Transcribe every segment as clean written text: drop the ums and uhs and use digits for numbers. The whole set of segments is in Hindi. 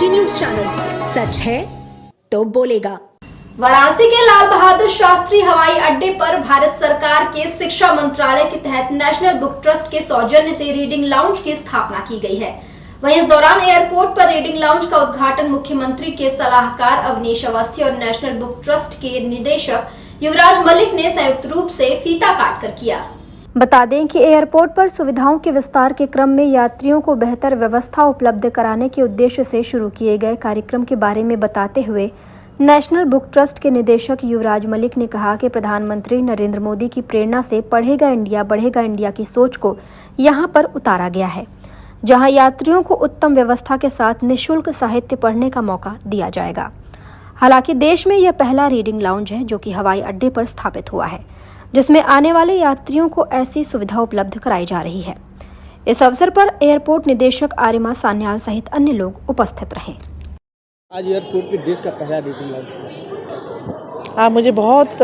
एनआरजी न्यूज चैनल, सच है तो बोलेगा। वाराणसी के लाल बहादुर शास्त्री हवाई अड्डे पर भारत सरकार के शिक्षा मंत्रालय के तहत नेशनल बुक ट्रस्ट के सौजन्य से रीडिंग लाउंज की स्थापना की गई है। वहीं इस दौरान एयरपोर्ट पर रीडिंग लाउंज का उद्घाटन मुख्यमंत्री के सलाहकार अवनीश अवस्थी और नेशनल बुक ट्रस्ट के निदेशक युवराज मलिक ने संयुक्त रूप से फीता काट कर किया। बता दें कि एयरपोर्ट पर सुविधाओं के विस्तार के क्रम में यात्रियों को बेहतर व्यवस्था उपलब्ध कराने के उद्देश्य से शुरू किए गए कार्यक्रम के बारे में बताते हुए नेशनल बुक ट्रस्ट के निदेशक युवराज मलिक ने कहा कि प्रधानमंत्री नरेंद्र मोदी की प्रेरणा से पढ़ेगा इंडिया बढ़ेगा इंडिया की सोच को यहां पर उतारा गया है, जहां यात्रियों को उत्तम व्यवस्था के साथ निःशुल्क साहित्य पढ़ने का मौका दिया जाएगा। हालांकि देश में यह पहला रीडिंग लाउंज है जो कि हवाई अड्डे पर स्थापित हुआ है, जिसमें आने वाले यात्रियों को ऐसी सुविधा उपलब्ध कराई जा रही है। इस अवसर पर एयरपोर्ट निदेशक आरिमा सान्याल सहित अन्य लोग उपस्थित रहे। आज एयरपोर्ट पे देश का पहला रीडिंग लाउंज। मुझे बहुत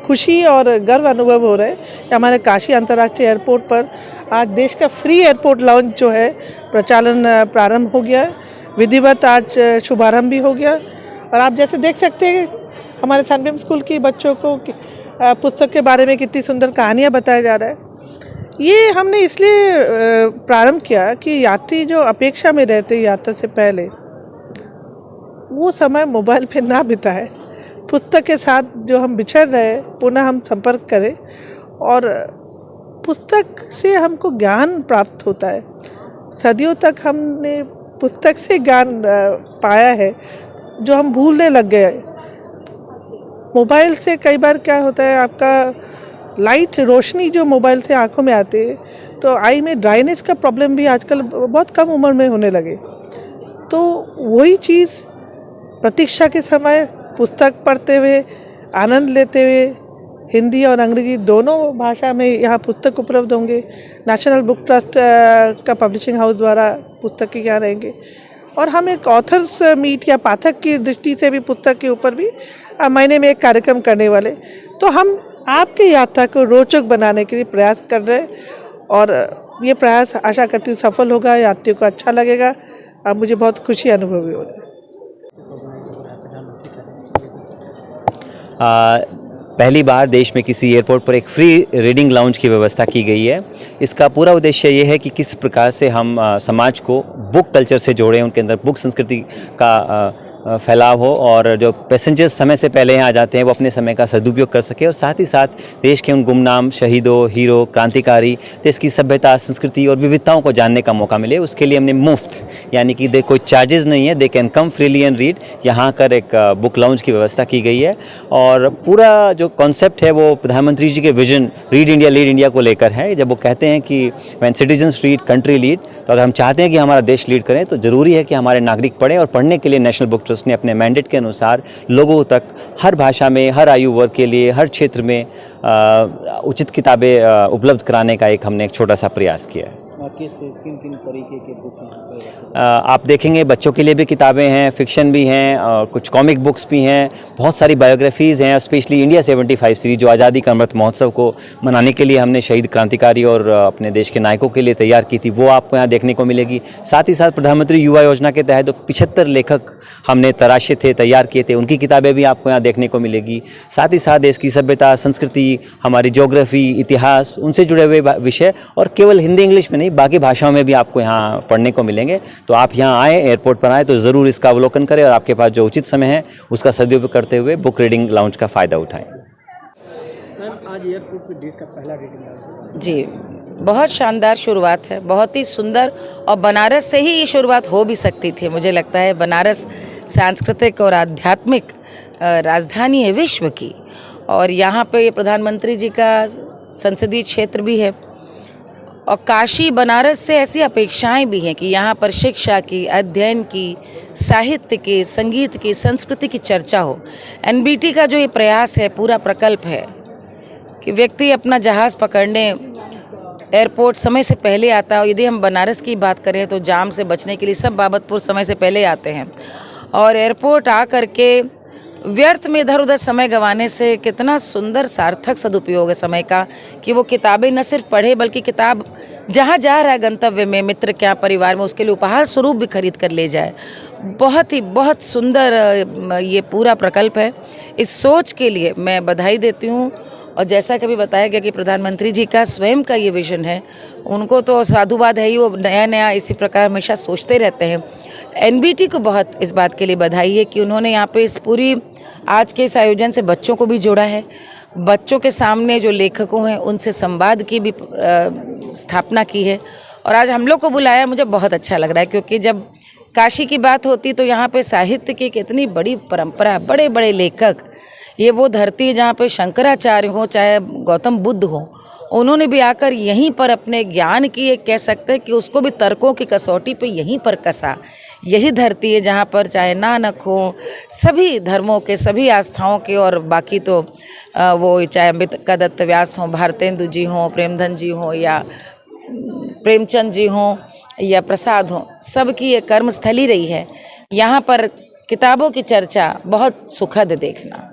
खुशी और गर्व अनुभव हो रहा है कि हमारे काशी अंतर्राष्ट्रीय एयरपोर्ट पर आज देश का फ्री एयरपोर्ट लाउंज जो है प्रचालन प्रारंभ हो गया है। विधिवत आज शुभारंभ भी हो गया और आप जैसे देख सकते हैं हमारे सनबीम स्कूल की बच्चों को पुस्तक के बारे में कितनी सुंदर कहानियाँ बताया जा रहा है। ये हमने इसलिए प्रारंभ किया कि यात्री जो अपेक्षा में रहते यात्रा से पहले वो समय मोबाइल पे ना बिताए, पुस्तक के साथ जो हम बिछड़ रहे पुनः हम संपर्क करें और पुस्तक से हमको ज्ञान प्राप्त होता है। सदियों तक हमने पुस्तक से ज्ञान पाया है जो हम भूलने लग गए। मोबाइल से कई बार क्या होता है, आपका लाइट रोशनी जो मोबाइल से आंखों में आती है तो आई में ड्राइनेस का प्रॉब्लम भी आजकल बहुत कम उम्र में होने लगे। तो वही चीज़ प्रतीक्षा के समय पुस्तक पढ़ते हुए आनंद लेते हुए हिंदी और अंग्रेजी दोनों भाषा में यहाँ पुस्तक उपलब्ध होंगे। नेशनल बुक ट्रस्ट का पब्लिशिंग हाउस द्वारा पुस्तक के यहाँ रहेंगे और हम एक ऑथर्स मीट या पाठक की दृष्टि से भी पुस्तक के ऊपर भी महीने में एक कार्यक्रम करने वाले। तो हम आपकी यात्रा को रोचक बनाने के लिए प्रयास कर रहे हैं और ये प्रयास आशा करती हूँ सफल होगा, यात्रियों को अच्छा लगेगा। अब मुझे बहुत खुशी अनुभव हो रहा है। पहली बार देश में किसी एयरपोर्ट पर एक फ्री रीडिंग लाउंज की व्यवस्था की गई है। इसका पूरा उद्देश्य ये है कि किस प्रकार से हम समाज को बुक कल्चर से जोड़ें, उनके अंदर बुक संस्कृति का फैलाव हो और जो पैसेंजर्स समय से पहले यहाँ आ जाते हैं वो अपने समय का सदुपयोग कर सके और साथ ही साथ देश के उन गुमनाम शहीदों, हीरो, क्रांतिकारी, देश की सभ्यता, संस्कृति और विविधताओं को जानने का मौका मिले। उसके लिए हमने मुफ्त यानी कि दे कोई चार्जेस नहीं है, they can come freely and read, यहाँ कर एक बुक लाउंज की व्यवस्था की गई है। और पूरा जो कॉन्सेप्ट है वो प्रधानमंत्री जी के vision read India lead India को लेकर है। जब वो कहते हैं कि when citizens read country lead, तो अगर हम चाहते हैं कि हमारा देश लीड करें तो ज़रूरी है कि हमारे नागरिक पढ़ें और पढ़ने के लिए नेशनल बुक ट्रस्ट ने अपने मैंडेट के अनुसार लोगों तक हर भाषा में, हर आयु वर्ग के लिए, हर क्षेत्र में उचित किताबें उपलब्ध कराने का हमने एक छोटा सा प्रयास किया है। किन तरीके के बुक आप देखेंगे बच्चों के लिए भी किताबें हैं, फिक्शन भी हैं और कुछ कॉमिक बुक्स भी हैं, बहुत सारी बायोग्राफीज़ हैं। स्पेशली इंडिया 75 सीरीज जो आज़ादी का अमृत महोत्सव को मनाने के लिए हमने शहीद क्रांतिकारी और अपने देश के नायकों के लिए तैयार की थी, वो आपको यहाँ देखने को मिलेगी। साथ ही साथ प्रधानमंत्री युवा योजना के तहत 75 लेखक हमने तराशे थे, तैयार किए थे, उनकी किताबें भी आपको यहाँ देखने को मिलेगी। साथ ही साथ देश की सभ्यता, संस्कृति, हमारी ज्योग्राफी, इतिहास, उनसे जुड़े हुए विषय और केवल हिंदी इंग्लिश में नहीं बाकी भाषाओं में भी आपको यहाँ पढ़ने को मिलेंगे। तो आप यहाँ आएँ, एयरपोर्ट पर आएँ तो ज़रूर इसका अवलोकन करें और आपके पास जो उचित समय है उसका सदुपयोग करते हुए बुक रीडिंग लाउंज का फ़ायदा उठाएं। मैम, आज एयरपोर्ट पे देश का पहला रीडिंग लाउंज। जी, बहुत शानदार शुरुआत है, बहुत ही सुंदर और बनारस से ही ये शुरुआत हो भी सकती थी। मुझे लगता है बनारस सांस्कृतिक और आध्यात्मिक राजधानी है विश्व की और यहाँ पे प्रधानमंत्री जी का संसदीय क्षेत्र भी है और काशी बनारस से ऐसी अपेक्षाएं भी हैं कि यहाँ पर शिक्षा की, अध्ययन की, साहित्य की, संगीत की, संस्कृति की चर्चा हो। एनबीटी का जो ये प्रयास है, पूरा प्रकल्प है कि व्यक्ति अपना जहाज़ पकड़ने एयरपोर्ट समय से पहले आता है। यदि हम बनारस की बात करें तो जाम से बचने के लिए सब बाबतपुर समय से पहले आते हैं और एयरपोर्ट आ करके व्यर्थ में इधर उधर समय गंवाने से कितना सुंदर सार्थक सदुपयोग है समय का कि वो किताबें न सिर्फ पढ़े बल्कि किताब जहाँ जा रहा है गंतव्य में, मित्र क्या, परिवार में, उसके लिए उपहार स्वरूप भी खरीद कर ले जाए। बहुत सुंदर ये पूरा प्रकल्प है। इस सोच के लिए मैं बधाई देती हूँ। और जैसा कभी बताया गया कि प्रधानमंत्री जी का स्वयं का ये विजन है, उनको तो साधुवाद है ही, वो नया नया इसी प्रकार हमेशा सोचते रहते हैं। एनबीटी को बहुत इस बात के लिए बधाई है कि उन्होंने यहाँ पे इस पूरी आज के इस आयोजन से बच्चों को भी जोड़ा है। बच्चों के सामने जो लेखकों हैं उनसे संवाद की भी स्थापना की है। और आज हम लोग को बुलाया, मुझे बहुत अच्छा लग रहा है, क्योंकि जब काशी की बात होती तो यहाँ पे साहित्य की कितनी बड़ी परंपरा, बड़े बड़े लेखक, ये वो धरती है जहाँ पे शंकराचार्य हो चाहे गौतम बुद्ध हो, उन्होंने भी आकर यहीं पर अपने ज्ञान की, एक कह सकते हैं कि उसको भी तर्कों की कसौटी पे यहीं पर कसा। यही धरती है जहाँ पर चाहे नानक हो, सभी धर्मों के, सभी आस्थाओं के, और बाकी तो वो चाहे अम्बिका दत्त व्यास हों, भारतेंदु जी हों, प्रेमधन जी हों, या प्रेमचंद जी हों, या प्रसाद हों, सबकी ये कर्मस्थली रही है। यहाँ पर किताबों की चर्चा बहुत सुखद देखना।